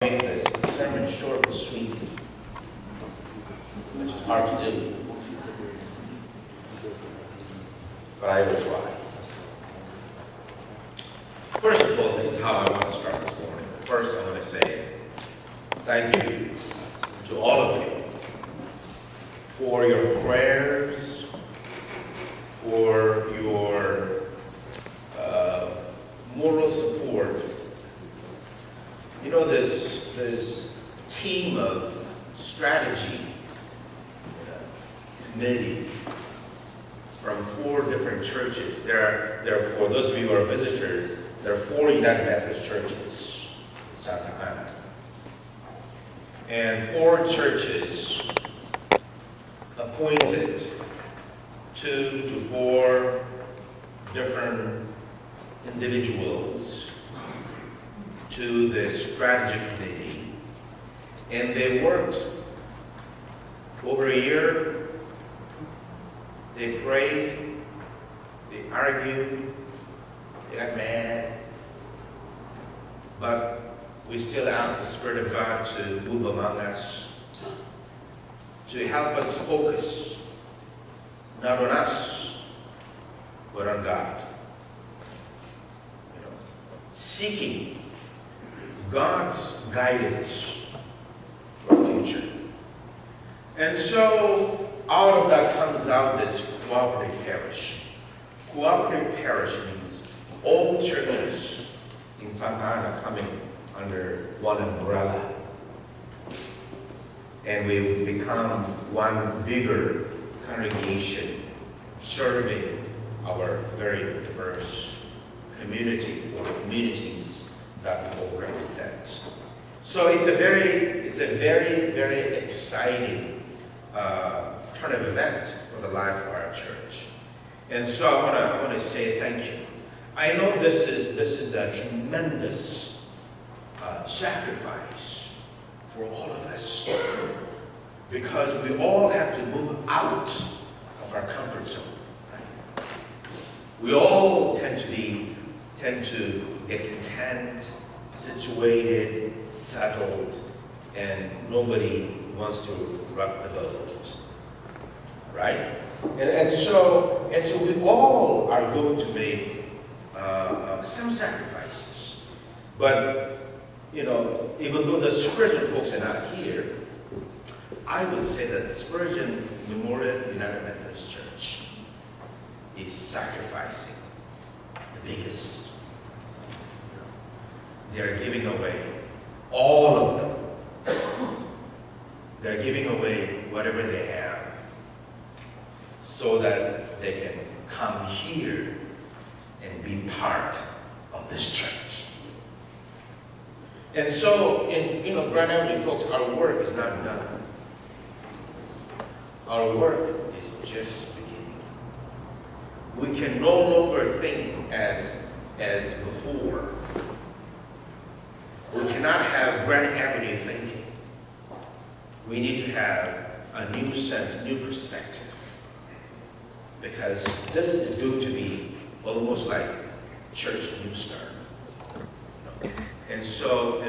Make this sermon short and sweet, which is hard to do, but I will try. First of all, this is how I want to start this morning. First, I want to say thank you to all of you for your prayers, for your moral support. You know, this team of strategy committee from 4 different churches. There are, for those of you who are visitors, there are 4 United Methodist churches in Santa Ana. And 4 churches appointed 2 to 4 different individuals to the strategy committee, and they worked over a year. They prayed, they argued, they got mad, but we still ask the Spirit of God to move among us, to help us focus not on us, but on God. Seeking God's guidance for the future. And so, out of that comes out this cooperative parish. Cooperative parish means all churches in Santa Ana coming under one umbrella. And we become one bigger congregation serving our very diverse community or communities that we all represent. So it's a very, very exciting turn of event for the life of our church. And so I want to say thank you. I know this is a tremendous sacrifice for all of us, because we all have to move out of our comfort zone. Right? We all tend to get content, situated, settled, and nobody wants to rock the boat, right? And so we all are going to make some sacrifices. But, you know, even though the Spurgeon folks are not here, I would say that Spurgeon Memorial United Methodist Church is sacrificing the biggest. They're giving away all of them. They're giving away whatever they have so that they can come here and be part of this church. And so, Grand Avenue folks, our work is not done. Our work is just beginning. We can no longer think as before. We cannot have Grand Avenue thinking. We need to have a new sense, new perspective. Because this is going to be almost like Church New Start. And so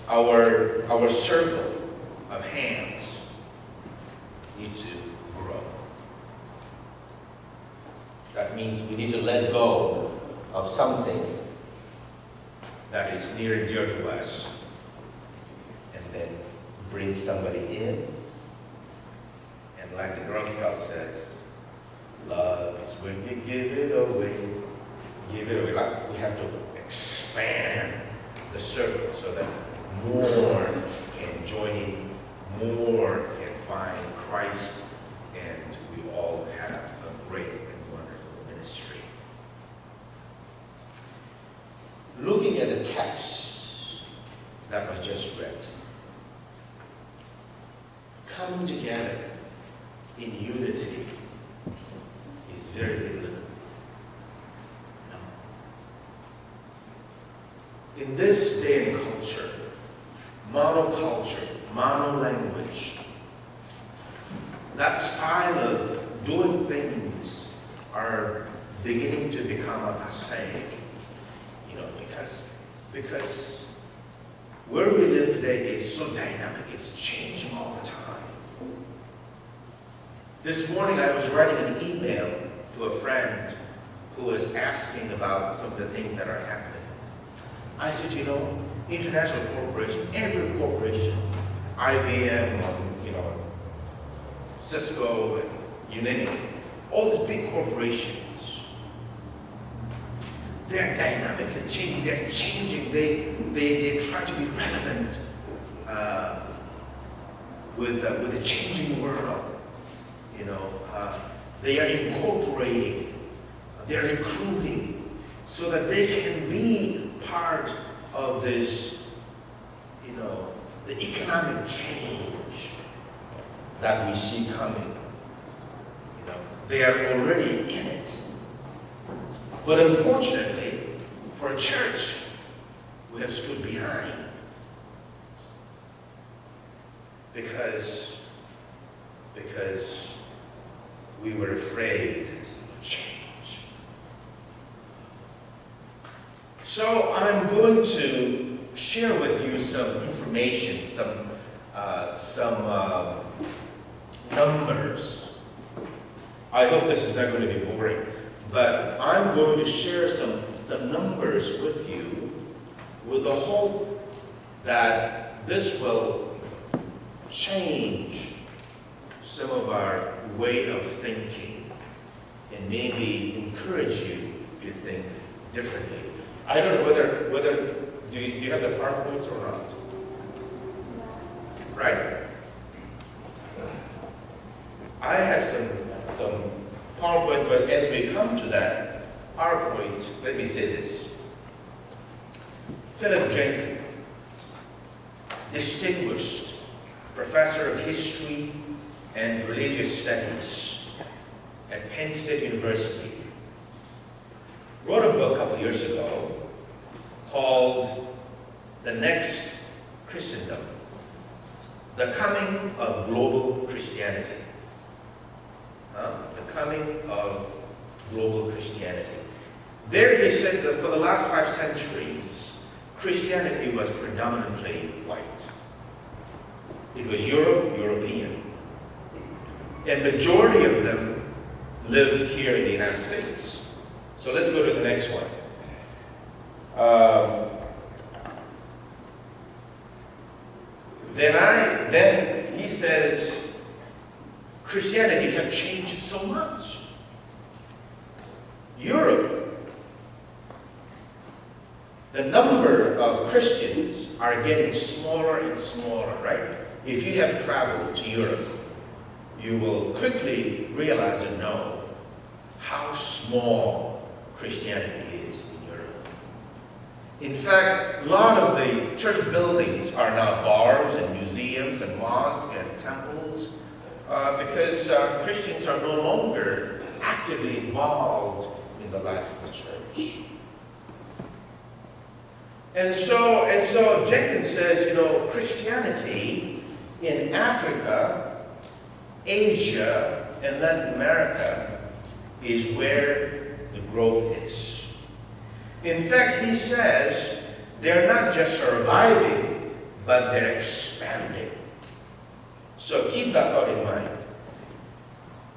our circle of hands need to grow. That means we need to let go of something that is near and dear to us, and then bring somebody in. And like the Girl Scout says, love is when you give it away. Give it away. Like we have to expand the circle so that more can join in, more can find Christ, and we all have a great and wonderful ministry. Looking at the text that was just read, coming together in unity is very biblical. In this day and culture, monoculture, monolanguage, that style of doing things are beginning to become a passé. Because Where we live today is so dynamic, it's changing all the time. This morning I was writing an email to a friend who was asking about some of the things that are happening. I said, international corporation, every corporation, IBM, Cisco, and you name it, all these big corporations, they're dynamically changing, they're changing, they try to be relevant with the changing world. They are incorporating, they're recruiting, so that they can be part of this, the economic change that we see coming. They are already in it. But unfortunately, for a church, we have stood behind. Because we were afraid of change. So I'm going to share with you some information, some numbers. I hope this is not going to be boring, but I'm going to share some numbers with you with the hope that this will change some of our way of thinking and maybe encourage you to think differently. I don't know whether do you have the PowerPoints or not? Right? I have some PowerPoint, but as we come to that PowerPoint, let me say this. Philip Jenkins, distinguished professor of history and religious studies at Penn State University, wrote a book a couple years ago called The Next Christendom, The Coming of Global Christianity. The Coming of Global Christianity. There he says that for the last 5 centuries, Christianity was predominantly white. It was European. And majority of them lived here in the United States. So let's go to the next one. Then he says, Christianity has changed so much. Europe, the number of Christians are getting smaller and smaller, right? If you have traveled to Europe, you will quickly realize and know how small Christianity is in Europe. In fact, a lot of the church buildings are now bars and museums and mosques and temples because Christians are no longer actively involved in the life of the church. And so Jenkins says, Christianity in Africa, Asia, and Latin America is where the growth is. In fact, he says they're not just surviving, but they're expanding. So keep that thought in mind.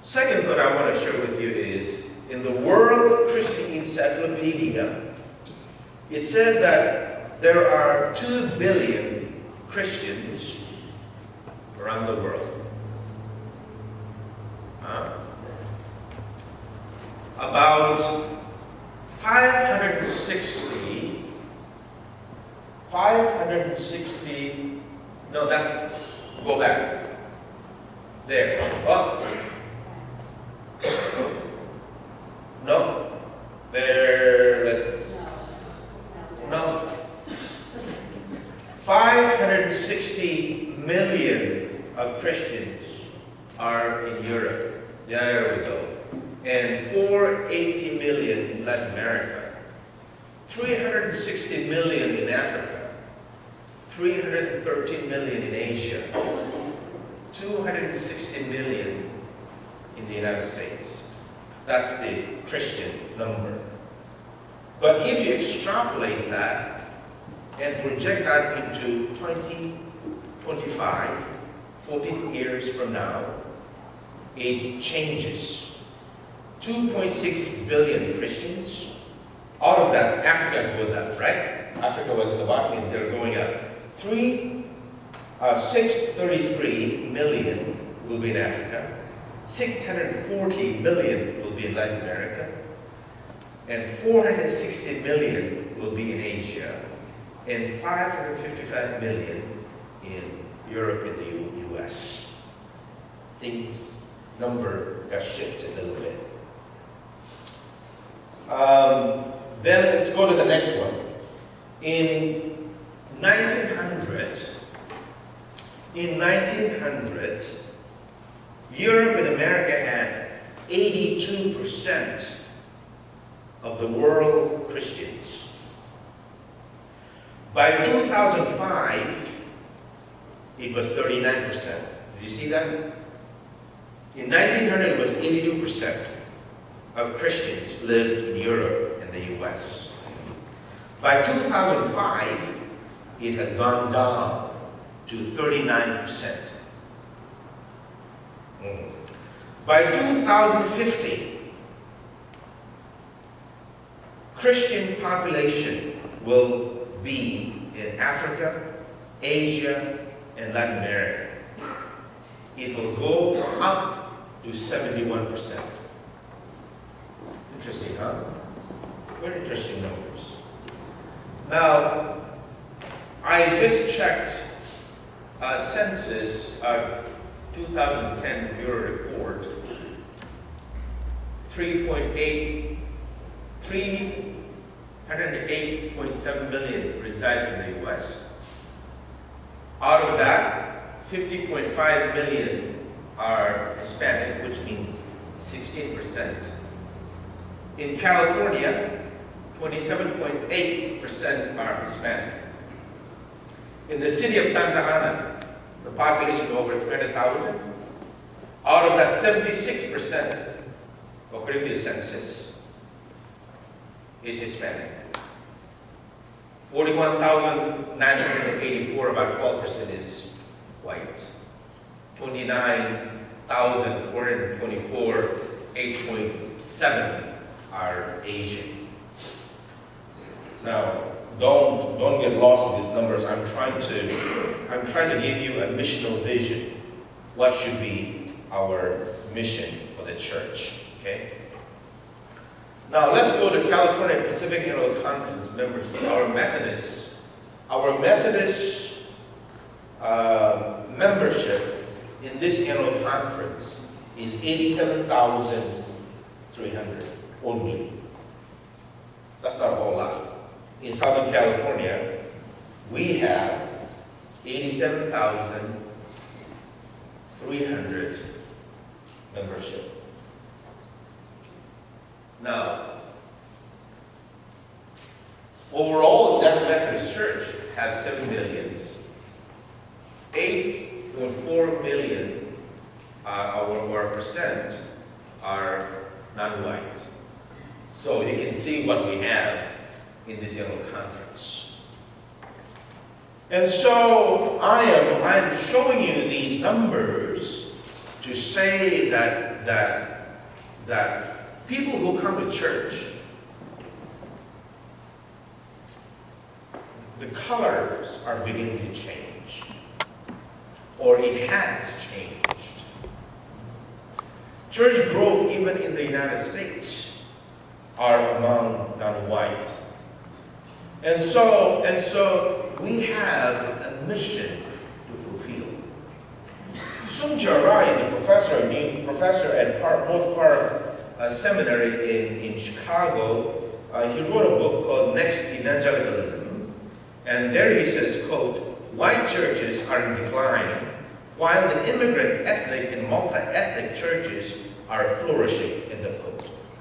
Second thought I want to share with you is, in the World Christian Encyclopedia, it says that there are 2 billion Christians around the world. About 560, no, go back. There. Oh. No. There, no. 560 million of Christians are in Europe. There we go. And 480 million in Latin America. 360 million in Africa. 313 million in Asia. 260 million in the United States. That's the Christian number. But if you extrapolate that and project that into 2025, 14 years from now, it changes. 2.6 billion Christians. Out of that, Africa goes up, right? Africa was at the bottom, and they're going up. 633 million will be in Africa. 640 million will be in Latin America. And 460 million will be in Asia. And 555 million in Europe and the US. Things, number got shifted a little bit. Then let's go to the next one. In 1900, Europe and America had 82% of the world Christians. By 2005, it was 39%. Did you see that? In 1900, it was 82% of Christians lived in Europe and the US. By 2005, it has gone down to 39%. By 2050, Christian population will be in Africa, Asia, and Latin America. It will go up to 71%. Interesting, huh? Very interesting numbers. Now, I just checked census 2010 Bureau report. 308.7 million resides in the US. Out of that, 50.5 million are Hispanic, which means 16%. In California, 27.8% are Hispanic. In the city of Santa Ana, the population of over 300,000, out of that 76%, according to the census, is Hispanic. 41,984, about 12% is white. 29,424, 8.7 are Asian. Now, don't get lost in these numbers. I'm trying to give you a missional vision. What should be our mission for the church? Okay. Now let's go to California Pacific Annual Conference membership. Our Methodist membership in this annual conference is 87,300 only. That's not a whole lot. In Southern California, we have 87,300 membership. Now, overall, that Methodist Church has 7 million. 8.4 million or percent are non-white. So you can see what we have in this annual conference. And so I'm showing you these numbers to say that people who come to church, the colors are beginning to change, or it has changed. Church growth, even in the United States, are among non-white. And so we have a mission to fulfill. Soong-Jar Rai is a professor at Moat Park Seminary in Chicago. He wrote a book called Next Evangelicalism. And there he says, quote, "White churches are in decline, while the immigrant, ethnic, and multi-ethnic churches are flourishing," end of